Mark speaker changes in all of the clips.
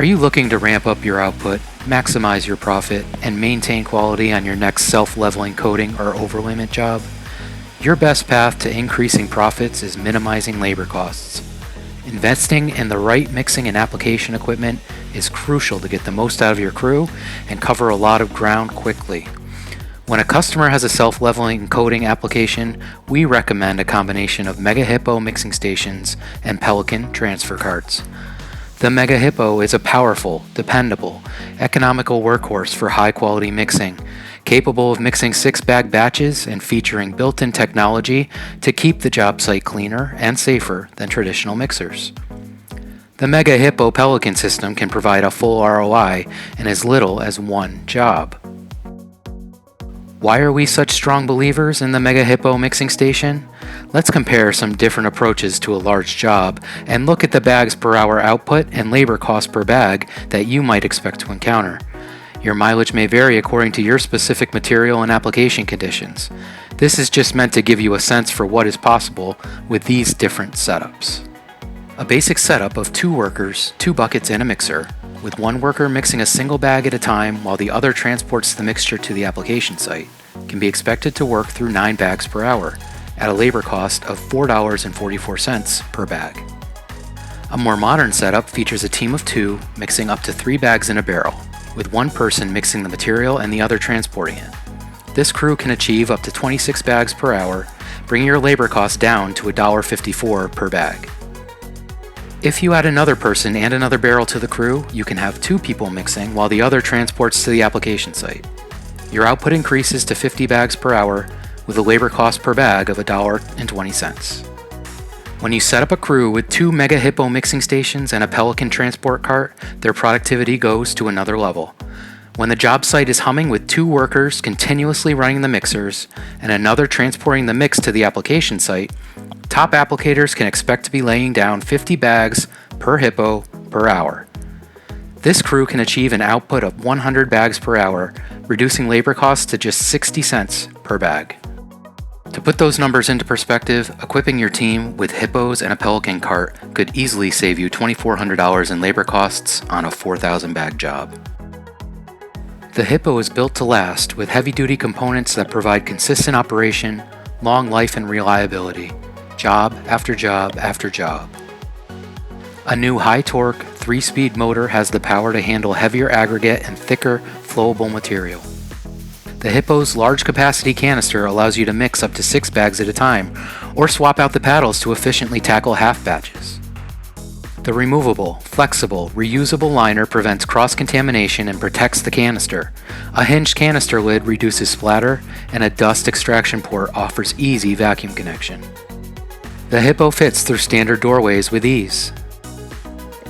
Speaker 1: Are you looking to ramp up your output, maximize your profit, and maintain quality on your next self-leveling coating or overlayment job? Your best path to increasing profits is minimizing labor costs. Investing in the right mixing and application equipment is crucial to get the most out of your crew and cover a lot of ground quickly. When a customer has a self-leveling coating application, we recommend a combination of Mega HIPPO mixing stations and Pelican transfer carts. The Mega HIPPO is a powerful, dependable, economical workhorse for high-quality mixing, capable of mixing 6-bag batches and featuring built-in technology to keep the job site cleaner and safer than traditional mixers. The Mega HIPPO Pelican system can provide a full ROI in as little as one job. Why are we such strong believers in the Mega HIPPO mixing station? Let's compare some different approaches to a large job and look at the bags per hour output and labor cost per bag that you might expect to encounter. Your mileage may vary according to your specific material and application conditions. This is just meant to give you a sense for what is possible with these different setups. A basic setup of 2 workers, 2 buckets, and a mixer, with one worker mixing a single bag at a time while the other transports the mixture to the application site, can be expected to work through 9 bags per hour at a labor cost of $4.44 per bag. A more modern setup features a team of 2 mixing up to 3 bags in a barrel, with one person mixing the material and the other transporting it. This crew can achieve up to 26 bags per hour, bringing your labor cost down to $1.54 per bag. If you add another person and another barrel to the crew, you can have 2 people mixing while the other transports to the application site. Your output increases to 50 bags per hour with a labor cost per bag of $1.20. When you set up a crew with 2 Mega HIPPO mixing stations and a Pelican transport cart, their productivity goes to another level. When the job site is humming with 2 workers continuously running the mixers and another transporting the mix to the application site, top applicators can expect to be laying down 50 bags per HIPPO per hour. This crew can achieve an output of 100 bags per hour, reducing labor costs to just 60 cents per bag. To put those numbers into perspective, equipping your team with HIPPOs and a Pelican cart could easily save you $2,400 in labor costs on a 4,000 bag job. The HIPPO is built to last with heavy-duty components that provide consistent operation, long life, and reliability, job after job after job. A new high-torque, 3-speed motor has the power to handle heavier aggregate and thicker, flowable material. The HIPPO's large capacity canister allows you to mix up to 6 bags at a time, or swap out the paddles to efficiently tackle half batches. The removable, flexible, reusable liner prevents cross-contamination and protects the canister. A hinged canister lid reduces splatter, and a dust extraction port offers easy vacuum connection. The HIPPO fits through standard doorways with ease.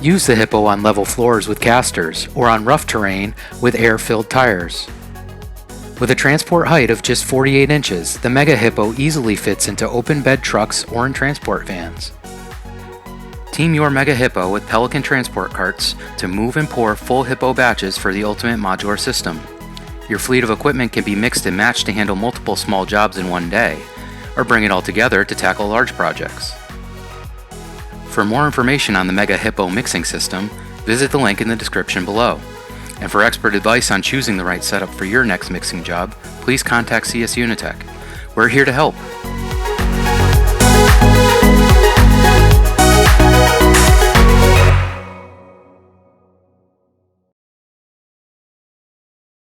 Speaker 1: Use the HIPPO on level floors with casters, or on rough terrain with air-filled tires. With a transport height of just 48 inches, the Mega HIPPO easily fits into open bed trucks or in transport vans. Team your Mega HIPPO with Pelican transport carts to move and pour full HIPPO batches for the ultimate modular system. Your fleet of equipment can be mixed and matched to handle multiple small jobs in one day, or bring it all together to tackle large projects. For more information on the Mega HIPPO mixing system, visit the link in the description below. And for expert advice on choosing the right setup for your next mixing job, please contact CS Unitec. We're here to help.